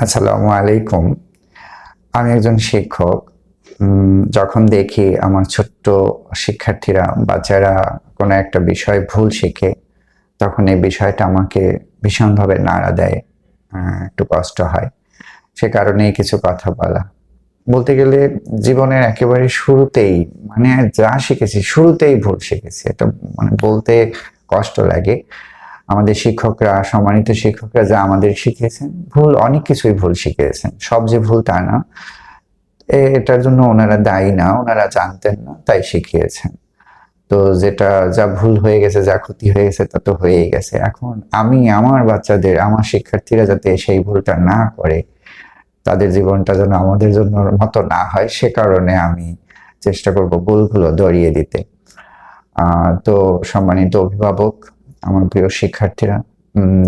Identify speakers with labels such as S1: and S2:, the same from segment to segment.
S1: আসসালামু আলাইকুম। আমি একজন শিক্ষক। যখন দেখি আমার ছোট্ট শিক্ষার্থীরা, বাচ্চারা কোনো একটা বিষয় ভুল শিখে, তখন এই বিষয়টা আমাকে ভীষণভাবে নাড়া দেয়। একটু কষ্ট হয়। সে কারণেই কিছু কথা বলা। বলতে গেলে জীবনের একেবারে শুরুতেই মানে যা শিখেছি শুরুতেই ভুল শিখেছি। এটা মানে বলতে কষ্ট লাগে। আমাদের শিক্ষকরা, সম্মানিত শিক্ষকরা যা আমাদের শিখিয়েছেন, অনেক কিছুই ভুল শিখিয়েছেন। সব যে ভুল তা না। এটার জন্য ওনারা দায়ী না, ওনারা জানতেন না, তাই শিখিয়েছেন। তো যা ভুল হয়ে গেছে, যা ক্ষতি হয়ে গেছে তা তো হয়েই গেছে। এখন আমি আমার বাচ্চাদের, আমার শিক্ষার্থীরা যাতে সেই ভুলটা না করে, তাদের জীবনটা যেন আমাদের জন্য মতো না হয়, সে কারণে আমি চেষ্টা করব ভুলগুলো ধরিয়ে দিতে। তো সম্মানিত অভিভাবক, আমার প্রিয় শিক্ষার্থীরা,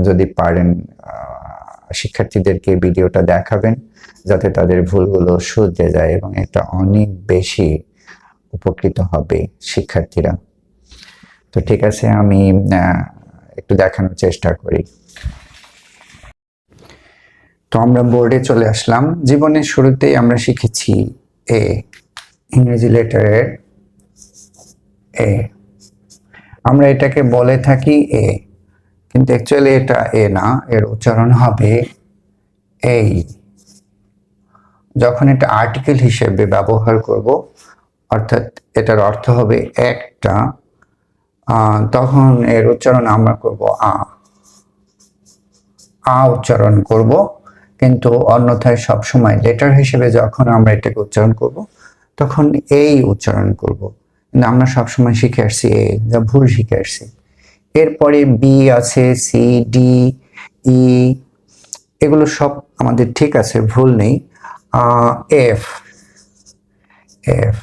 S1: যদি পারেন শিক্ষার্থীদেরকে ভিডিওটা দেখাবেন, যাতে তাদের ভুলগুলো শুধরে যায় এবং এটা অনেক বেশি উপকৃত হবে শিক্ষার্থীরা। তো ঠিক আছে, আমি একটু দেখানোর চেষ্টা করি। তো আমরা বোর্ডে চলে আসলাম। জীবনের শুরুতেই আমরা শিখেছি এ, ইংরেজি লেটারের এ। আমরা এটাকে বলে থাকি এ, কিন্তু অ্যাকচুয়ালি এটা এ না, এর উচ্চারণ হবে এই। যখন এটা আর্টিকেল হিসেবে ব্যবহার করব, অর্থাৎ এটার অর্থ হবে একটা, তখন এর উচ্চারণ আমরা করব আ উচ্চারণ করব। কিন্তু অন্যথায় সবসময় লেটার হিসেবে যখন আমরা এটাকে উচ্চারণ করব, তখন এই উচ্চারণ করব। কিন্তু আমরা সবসময় শিখে আসছি এ, যা ভুল শিখে আসছি। এরপরে বি আছে, সি, ডি, ই, এগুলো সব আমাদের ঠিক আছে, ভুল নেই। এফ, এফ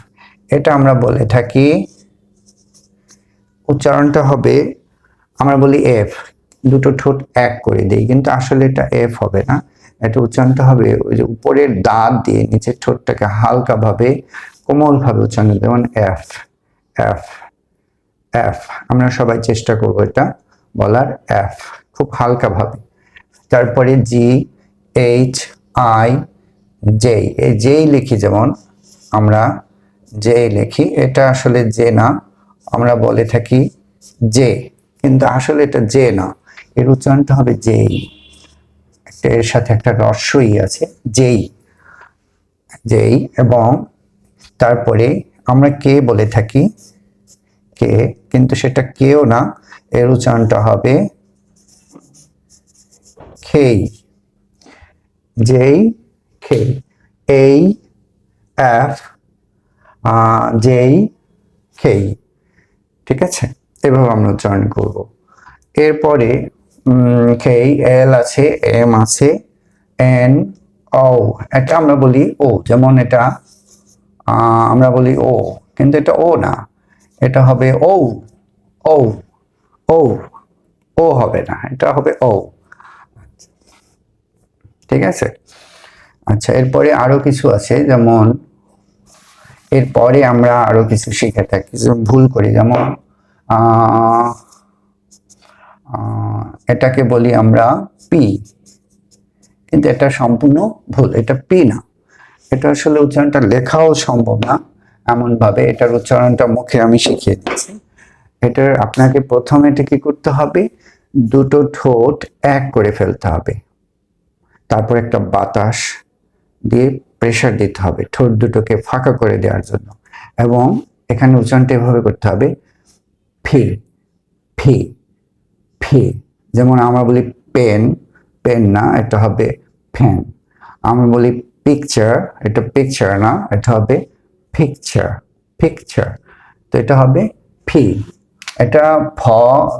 S1: এটা আমরা বলে থাকি, উচ্চারণটা হবে, আমরা বলি এফ, দুটো ঠোঁট এক করে দিই, কিন্তু আসলে এটা এফ হবে না। এটা উচ্চারণটা হবে ওই যে উপরের দাঁত দিয়ে নিচের ঠোঁটটাকে হালকাভাবে, কোমলভাবে উচ্চারণ, যেমন এফ, এফ, এফ। আমরা সবাই চেষ্টা করবো এটা বলার, এফ, খুব হালকাভাবে। তারপরে জি, এইচ, আই, জে। এই জেই লিখি, যেমন আমরা জে লিখি, এটা আসলে জে না, আমরা বলে থাকি জে, কিন্তু আসলে এটা জে না, এর উচ্চারণটা হবে জেই। এর সাথে একটা রস্যই আছে, জেই, জেই। এবং তারপরে আমরা কে বলে থাকি, কে, কিন্তু সেটা কেও না, এর উচ্চারণটা হবে খেই, জেই, খেই, এই, এফ, জেই, খেই। ঠিক আছে, এভাবে আমরা উচ্চারণ করব। এরপরে খেই, এল আছে, এম আছে, এন, ও, এটা আমরা বলি ও, যেমন এটা আমরা বলি ও, কিন্তু এটা ও না, এটা হবে ও, ও, ও, ও হবে না, এটা হবে ও। ঠিক আছে। আচ্ছা, এরপরে আরো কিছু আছে, যেমন এরপরে আমরা আরো কিছু শিখে থাকি, ভুল করি, যেমন এটাকে বলি আমরা পি, কিন্তু এটা সম্পূর্ণ ভুল, এটা পি না। এটা আসলে উচ্চারণটা লেখাও সম্ভব না এমন ভাবে, এটার উচ্চারণটা মুখে আমি শিখিয়ে দিচ্ছি। এটার আপনাকে প্রথমে এটা কি করতে হবে, দুটো ঠোঁট এক করে ফেলতে হবে, তারপর একটা বাতাস দিয়ে প্রেসার দিতে হবে ঠোঁট দুটোকে ফাঁকা করে দেওয়ার জন্য, এবং এখানে উচ্চারণটা এভাবে করতে হবে, ফি, ফি, ফি। যেমন আমরা বলি পেন, পেন না, এটা হবে ফ্যান। আমরা বলি পিকচার, এটা পিকচার না, এটা হবে পিকচার, পিকচার। তো এটা হবে ফি। এটা ফ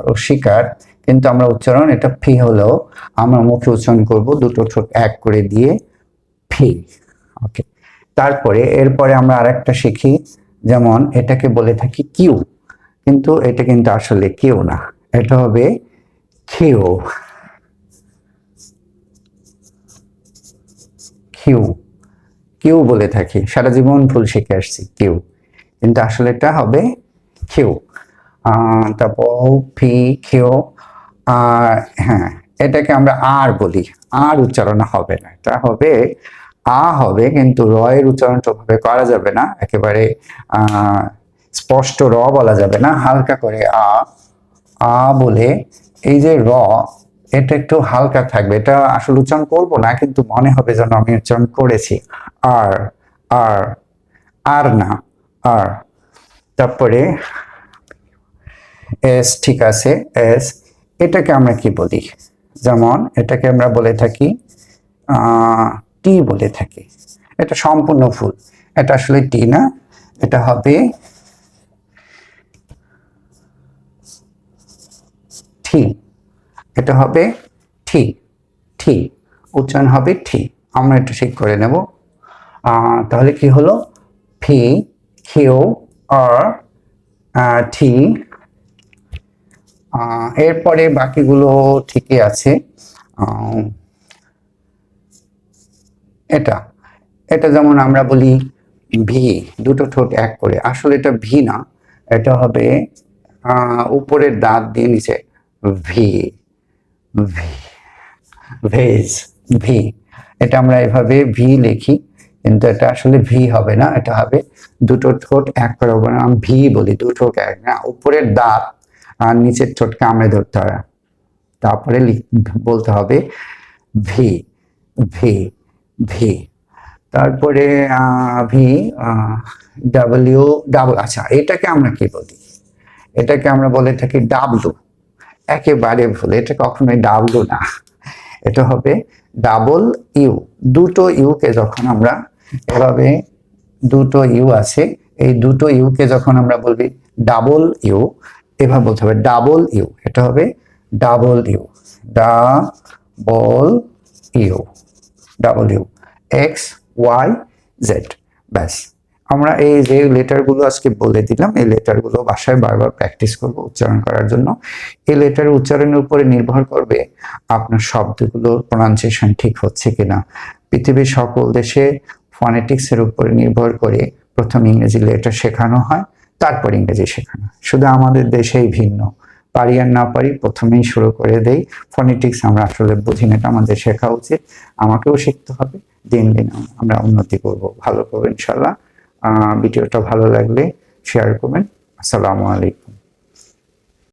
S1: রসিকার, কিন্তু আমরা উচ্চারণ এটা ফি হলেও আমরা মুখে উচ্চারণ করব দুটো ঠোঁট এক করে দিয়ে, ফি। ওকে। তারপরে এরপরে আমরা আরেকটা শিখি, যেমন এটাকে বলে থাকি কিউ, কিন্তু এটা কিন্তু আসলে কিউ না, এটা হবে কিউ, কিউ, কিউ বলে থাকি, সারা জীবন ভুল শিখে আসছি কিউ, কিন্তু আসলে এটা হবে কিউ। তারপর ফি, কিউ, আর হ্যাঁ, এটাকে আমরা আর বলি, আর উচ্চারণ হবে না, এটা হবে আ হবে, কিন্তু র এর উচ্চারণটা ওভাবে করা যাবে না, একেবারে স্পষ্ট র বলা যাবে না, হালকা করে আ আ বলে এই যে র, এটা একটু হালকা থাকবে, এটা আসলে উচ্চারণ করব না, কিন্তু মনে হবে যেন আমি উচ্চারণ করেছি। আর আর আর না, আর। তারপরে এস, ঠিক আছে, এস, এটাকে আমরা কি বলি? যেমন এটাকে আমরা বলে থাকি টি বলে থাকি, এটা সম্পূর্ণ ফুল, এটা আসলে টি না, এটা হবে ঠি, এটা হবে ঠি, ঠি, উচ্চারণ হবে ঠি। আমরা এটা ঠিক করে নেব। তাহলে কি হলো? ফি, কিউ, আর, ঠি। এরপরে বাকিগুলো ঠিকই আছে। এটা এটা যেমন আমরা বলি ভি, দুটো ঠোঁট এক করে, আসলে এটা ভি না, এটা হবে উপরের দাঁত দিয়ে নিচে ভি, ভি, ভেজ, ভি। এটা আমরা এভাবে ভি লিখি, কিন্তু এটা আসলে ভি হবে না, এটা হবে দুটো ঠোঁট এক করে হবে না, আমি ভি বলি, দু ঠোঁট এক না, উপরের দাঁত আর নিচের ঠোঁট কামড়ে ধরতে হয়, তারপরে বলতে হবে ভি, ভি, ভি। তারপরে ভি, ডাব্লিউ, ডাবল, আচ্ছা এটাকে আমরা কি বলি? এটাকে আমরা বলে থাকি ডাবলু, একেবারে ভুল, এটা কখনোই ডাবলু না, এটা হবে ডাবল ইউ। দুটো ইউকে যখন আমরা এভাবে, দুটো ইউ আছে, এই দুটো ইউকে যখন আমরা বলবি ডাবল ইউ, এভাবে বলতে হবে ডাবল ইউ, এটা হবে W, W, W, X Y Z. ব্যাস, আমরা এই যে লেটারগুলো আজকে বলে দিলাম, এই লেটারগুলো বাসায় বারবার প্র্যাকটিস করব উচ্চারণ করার জন্য। এই লেটার উচ্চারণের উপরে নির্ভর করবে আপনার শব্দগুলোর প্রনাউন্সিয়েশন ঠিক হচ্ছে কিনা। পৃথিবীর সকল দেশে ফনেটিক্সের উপরে নির্ভর করে প্রথম ইংরেজি লেটার শেখানো হয়, তারপর ইংরেজি শেখানো হয়। শুধু আমাদের দেশেই ভিন্ন, পারি আর না পারি প্রথমেই শুরু করে দেই। ফনেটিক্স আমরা আসলে বুঝি না, এটা আমাদের শেখা উচিত, আমাকেও শিখতে হবে। দিন দিন আমরা উন্নতি করব, ভালো করবো ইনশাল্লাহ। ভিডিওটা ভালো লাগলে শেয়ার করবেন। আসসালামু আলাইকুম।